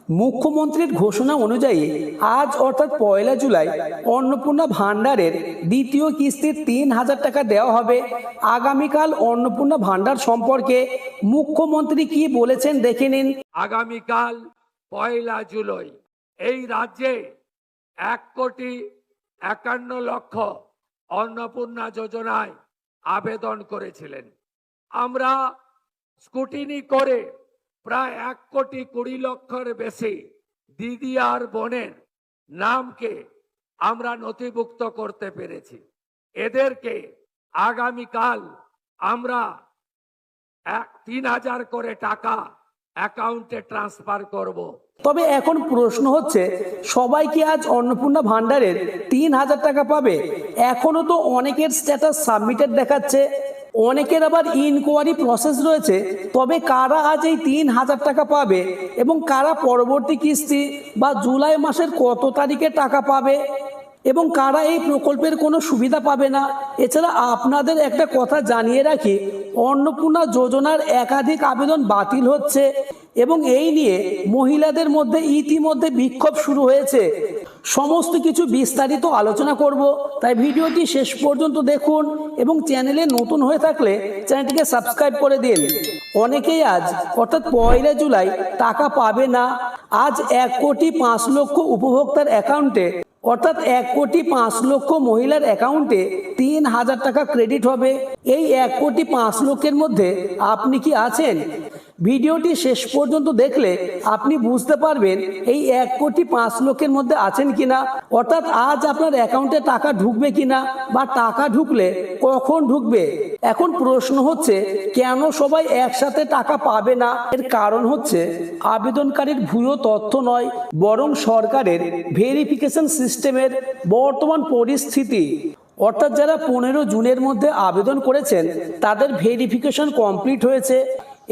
মুখ্যমন্ত্রীর ঘোষণা অনুযায়ী আজ অর্থাৎ 1 জুলাই অন্নপূর্ণা ভান্ডারের দ্বিতীয় কিস্তির 3,000 টাকা দেওয়া হবে। আগামীকাল অন্নপূর্ণা ভান্ডার সম্পর্কে মুখ্যমন্ত্রী কি বলেছেন দেখে নিন। আগামীকাল 1 জুলাই এই রাজ্যে 1,51,00,000 অন্নপূর্ণা যোজনায় আবেদন করেছিলেন। আমরা স্কুটিনি করে প্রায় 1,20,00,000 বেশি দিদি আর বোনের নামকে আমরা নথিভুক্ত করতে পেরেছি। এদেরকে আগামীকাল আমরা 3,000 করে টাকা অ্যাকাউন্টে ট্রান্সফার করব। তবে এখন প্রশ্ন হচ্ছে, সবাই কি আজ অন্নপূর্ণা ভান্ডারের 3,000 টাকা পাবে? এখনো তো অনেকের স্ট্যাটাস সাবমিটেড দেখাচ্ছে, অনেকের আবার ইনকোয়ারি প্রসেস রয়েছে। তবে কারা আজ এই 3,000 টাকা পাবে এবং কারা পরবর্তী কিস্তি বা জুলাই মাসের কত তারিখে টাকা পাবে এবং কারা এই প্রকল্পের কোনো সুবিধা পাবে না? এছাড়া আপনাদের একটা কথা জানিয়ে রাখি, অন্নপূর্ণা যোজনার একাধিক আবেদন বাতিল হচ্ছে এবং এই নিয়ে মহিলাদের মধ্যে ইতিমধ্যে বিক্ষোভ শুরু হয়েছে। সমস্ত কিছু বিস্তারিত আলোচনা করব, তাই ভিডিওটি শেষ পর্যন্ত দেখুন এবং চ্যানেলে নতুন হয়ে থাকলে চ্যানেলটিকে সাবস্ক্রাইব করে দিন। অনেকেই আজ অর্থাৎ 1 জুলাই টাকা পাবে না। আজ 1,05,00,000 উপভোক্তার অ্যাকাউন্টে অর্থাৎ 1,05,00,000 মহিলার অ্যাকাউন্টে 3,000 টাকা ক্রেডিট হবে। এই 1,05,00,000-এর মধ্যে আপনি কি আছেন? ভিডিওটি শেষ পর্যন্ত দেখলে আপনি বুঝতে পারবেন এই 1,05,00,000-এর মধ্যে আছেন কিনা, অর্থাৎ আজ আপনার অ্যাকাউন্টে টাকা ঢুকবে কিনা বা টাকা ঢুকলে কখন ঢুকবে। এখন প্রশ্ন হচ্ছে, কেন সবাই একসাথে টাকা পাবে না? এর কারণ হচ্ছে আবেদনকারীর ভুয়ো তথ্য নয়, বরং সরকারের ভেরিফিকেশন সিস্টেমের বর্তমান পরিস্থিতি। অর্থাৎ যারা 15 জুনের মধ্যে আবেদন করেছেন তাদের ভেরিফিকেশন কমপ্লিট হয়েছে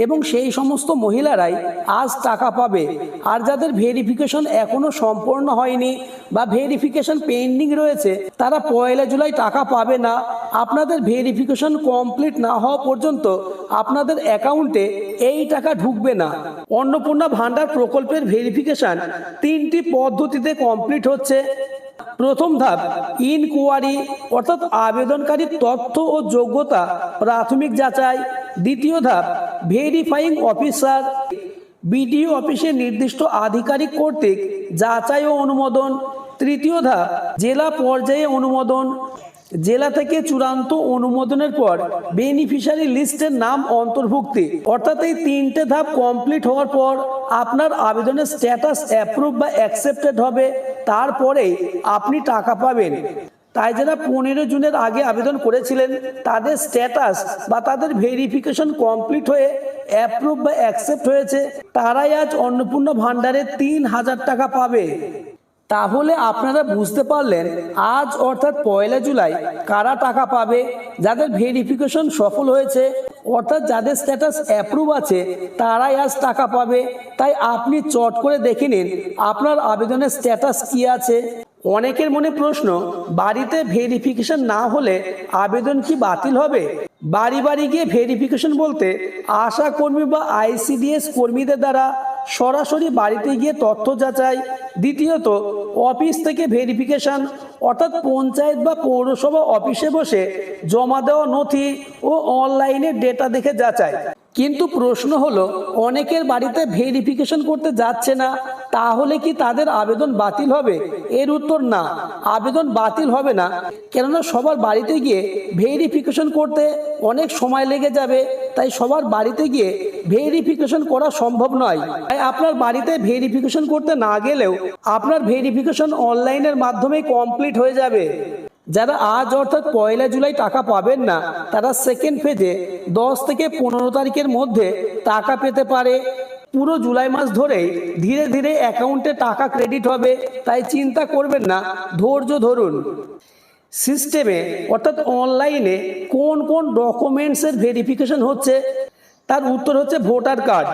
এবং সেই সমস্ত মহিলারাই আজ টাকা পাবে। আর যাদের ভেরিফিকেশন এখনো সম্পূর্ণ হয়নি বা ভেরিফিকেশন পেন্ডিং রয়েছে তারা 1 জুলাই টাকা পাবে না। আপনাদের ভেরিফিকেশন কমপ্লিট না হওয়া পর্যন্ত আপনাদের অ্যাকাউন্টে এই টাকা ঢুকবে না। অন্নপূর্ণা ভান্ডার প্রকল্পের ভেরিফিকেশন 3টি পদ্ধতিতে কমপ্লিট হচ্ছে। প্রথম ধাপ ইনকোয়ারি, অর্থাৎ আবেদনকারীর তথ্য ও যোগ্যতা প্রাথমিক যাচাই। দ্বিতীয় ধাপ ভেরিফাইং অফিসার, বিডিও অফিসের নির্দিষ্ট আধিকারিক কর্তৃক যাচাই ও অনুমোদন। তৃতীয় ধাপ জেলা পর্যায়ে অনুমোদন, জেলা থেকে চূড়ান্ত অনুমোদনের পর বেনিফিশিয়ারি লিস্টের নাম অন্তর্ভুক্তি। অর্থাৎ এই 3টে ধাপ কমপ্লিট হওয়ার পর আপনার আবেদনের স্ট্যাটাস অ্যাপ্রুভ বা অ্যাকসেপ্টেড হবে, তারপরেই আপনি টাকা পাবেন। তাই যারা 15 জুনের আগে আবেদন করেছিলেন তাদের স্ট্যাটাস বা তাদের ভেরিফিকেশন কমপ্লিট হয়ে অ্যাপ্রুভ বা অ্যাকসেপ্ট হয়েছে, তারাই আজ অন্নপূর্ণা ভান্ডারে 3,000 টাকা পাবে। তাহলে আপনারা বুঝতে পারলেন আজ অর্থাৎ 1 জুলাই কারা টাকা পাবে। যাদের ভেরিফিকেশন সফল হয়েছে অর্থাৎ যাদের স্ট্যাটাস অ্যাপ্রুভ আছে তারাই আজ টাকা পাবে। তাই আপনি চট করে দেখে নিন আপনার আবেদনের স্ট্যাটাস কি আছে। অনেকের মনে প্রশ্ন, বাড়িতে ভেরিফিকেশন না হলে আবেদন কি বাতিল হবে? বাড়ি বাড়ি গিয়ে ভেরিফিকেশন বলতে আশা কর্মী বা ICDS কর্মীদের দ্বারা সরাসরি বাড়িতে গিয়ে তথ্য যাচাই। দ্বিতীয়ত অফিস থেকে ভেরিফিকেশন, অর্থাৎ পঞ্চায়েত বা পৌরসভা অফিসে বসে জমা দেওয়া নথি ও অনলাইনে ডেটা দেখে যাচাই। কিন্তু প্রশ্ন হলো, অনেকের বাড়িতে ভেরিফিকেশন করতে যাচ্ছে না, তাহলে কি তাদের আবেদন বাতিল হবে? এর উত্তর না, আবেদন বাতিল হবে না। কেননা সবার বাড়িতে গিয়ে ভেরিফিকেশন করতে অনেক সময় লেগে যাবে, তাই সবার বাড়িতে গিয়ে ভেরিফিকেশন করা সম্ভব নয়। তাই আপনার বাড়িতে ভেরিফিকেশন করতে না গেলেও আপনার ভেরিফিকেশন অনলাইনের মাধ্যমে কমপ্লিট হয়ে যাবে। যারা আজ অর্থাৎ 1 জুলাই টাকা পাবেন না তারা সেকেন্ড ফেজে 10 থেকে 15 তারিখের মধ্যে টাকা পেতে পারে। পুরো জুলাই মাস ধরেই ধীরে ধীরে অ্যাকাউন্টে টাকা ক্রেডিট হবে, তাই চিন্তা করবেন না, ধৈর্য ধরুন। সিস্টেমে অর্থাৎ অনলাইনে কোন কোন ডকুমেন্টসের ভেরিফিকেশন হচ্ছে তার উত্তর হচ্ছে ভোটার কার্ড।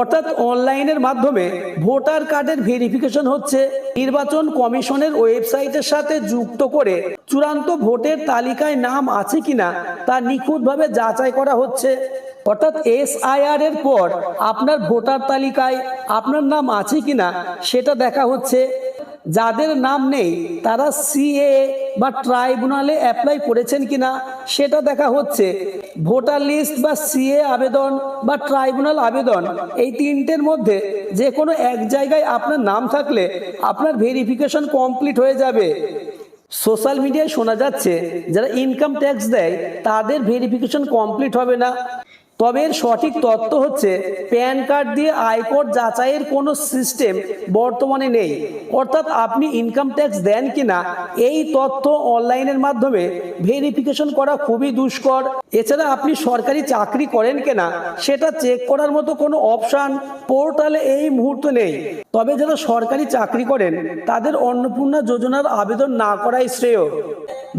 অর্থাৎ অনলাইনের মাধ্যমে ভোটার কার্ডের ভেরিফিকেশন হচ্ছে। নির্বাচন কমিশনের ওয়েবসাইটের সাথে যুক্ত করে চূড়ান্ত ভোটের তালিকায় নাম আছে কিনা তা নিখুঁতভাবে যাচাই করা হচ্ছে। অর্থাৎ SIR এর পর আপনার ভোটার তালিকায় আপনার নাম আছে কিনা সেটা দেখা হচ্ছে। যাদের নাম নেই তারা CA বা ট্রাইব্যুনালে অ্যাপ্লাই করেছেন কিনা সেটা দেখা হচ্ছে। ভোটার লিস্ট বা CA আবেদন বা ট্রাইব্যুনাল আবেদন, এই তিনটের মধ্যে যে কোনো এক জায়গায় আপনার নাম থাকলে আপনার ভেরিফিকেশন কমপ্লিট হয়ে যাবে। সোশ্যাল মিডিয়ায় শোনা যাচ্ছে যারা ইনকাম ট্যাক্স দেয় তাদের ভেরিফিকেশন কমপ্লিট হবে না। তবে এর সঠিক তথ্য হচ্ছে প্যান কার্ড দিয়ে আয়কর যাচাইয়ের কোনো সিস্টেম বর্তমানে নেই। অর্থাৎ আপনি ইনকাম ট্যাক্স দেন কিনা এই তথ্য অনলাইনের মাধ্যমে ভেরিফিকেশন করা খুবই দুষ্কর। এছাড়া আপনি সরকারি চাকরি করেন কিনা সেটা চেক করার মতো কোনো অপশান পোর্টালে এই মুহূর্তে নেই। তবে যারা সরকারি চাকরি করেন তাদের অন্নপূর্ণা যোজনার আবেদন না করাই শ্রেয়।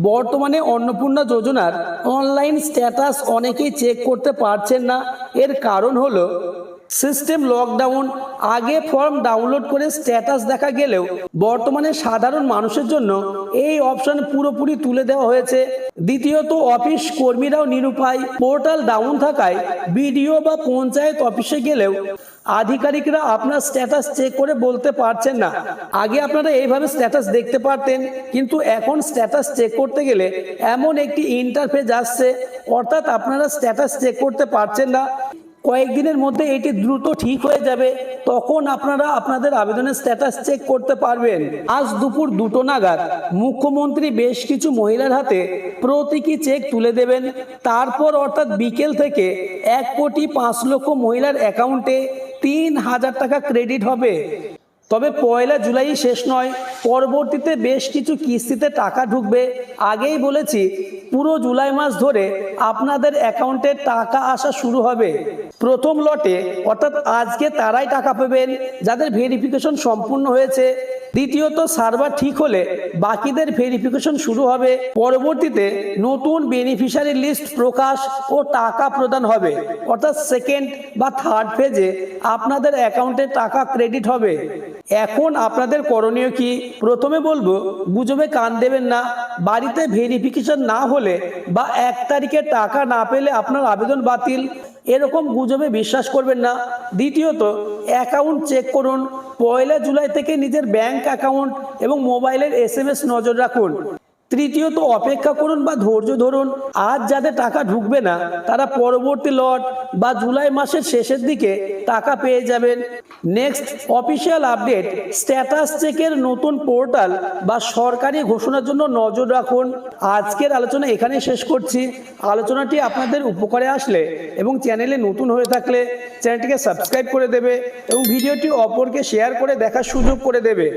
বর্তমানে অন্নপূর্ণা যোজনার অনলাইন স্ট্যাটাস অনেকেই চেক করতে পারছেন না। এর কারণ হলো সিস্টেম লকডাউন। আগে ফর্ম ডাউনলোড করে স্ট্যাটাস দেখা গেলেও বর্তমানে সাধারণ মানুষের জন্য এই অপশন পুরোপুরি তুলে দেওয়া হয়েছে। দ্বিতীয়ত অফিস কর্মীরাও নিরুপায়। পোর্টাল ডাউন থাকায় বিডিও বা পঞ্চায়েত অফিসে গেলেও আধিকারিকরা আপনার স্ট্যাটাস চেক করে বলতে পারছেন না। আগে আপনারা এইভাবে স্ট্যাটাস দেখতে পারতেন, কিন্তু এখন স্ট্যাটাস চেক করতে গেলে এমন একটি ইন্টারফেস আসছে, অর্থাৎ আপনারা স্ট্যাটাস চেক করতে পারছেন না। কয়েকদিনের মধ্যে এটি দ্রুত ঠিক হয়ে যাবে, তখন আপনারা আপনাদের আবেদনের স্ট্যাটাস চেক করতে পারবেন। আজ দুপুর 2টো নাগাদ মুখ্যমন্ত্রী বেশ কিছু মহিলার হাতে প্রতীকী চেক তুলে দেবেন। তারপর অর্থাৎ বিকেল থেকে 1,05,00,000 মহিলার অ্যাকাউন্টে 3,000 টাকা ক্রেডিট হবে। তবে 1 জুলাই শেষ নয়, পরবর্তীতে বেশ কিছু কিস্তিতে টাকা ঢুকবে। আগেই বলেছি পুরো জুলাই মাস ধরে আপনাদের অ্যাকাউন্টে টাকা আসা শুরু হবে। প্রথম লটে অর্থাৎ আজকে তারাই টাকা পাবেন যাদের ভেরিফিকেশন সম্পূর্ণ হয়েছে। দ্বিতীয়ত সার্ভার ঠিক হলে বাকিদের ভেরিফিকেশন শুরু হবে। পরবর্তীতে নতুন বেনিফিশিয়ারি লিস্ট প্রকাশ ও টাকা প্রদান হবে, অর্থাৎ সেকেন্ড বা থার্ড ফেজে আপনাদের অ্যাকাউন্টে টাকা ক্রেডিট হবে। এখন আপনাদের করণীয় কি? প্রথমে বলবো গুজবে কান দেবেন না। বাড়িতে ভেরিফিকেশন না হলে বা 1 তারিখে টাকা না পেলে আপনার আবেদন বাতিল, এরকম গুজবে বিশ্বাস করবেন না। দ্বিতীয়ত অ্যাকাউন্ট চেক করুন। 1 জুলাই থেকে নিজের ব্যাংক অ্যাকাউন্ট এবং মোবাইলের SMS নজর রাখুন। তৃতীয়ত অপেক্ষা করুন বা ধৈর্য ধরুন। আজ যাদের টাকা ঢুকবে না তারা পরবর্তী লট বা জুলাই মাসের শেষের দিকে টাকা পেয়ে যাবেন। নেক্সট অফিসিয়াল আপডেট, স্ট্যাটাস চেকের নতুন পোর্টাল বা সরকারি ঘোষণার জন্য নজর রাখুন। আজকের আলোচনা এখানে শেষ করছি। আলোচনাটি আপনাদের উপকারে আসলে এবং চ্যানেলে নতুন হয়ে থাকলে চ্যানেলটিকে সাবস্ক্রাইব করে দেবে এবং ভিডিওটি অপরকে শেয়ার করে দেখার সুযোগ করে দেবে।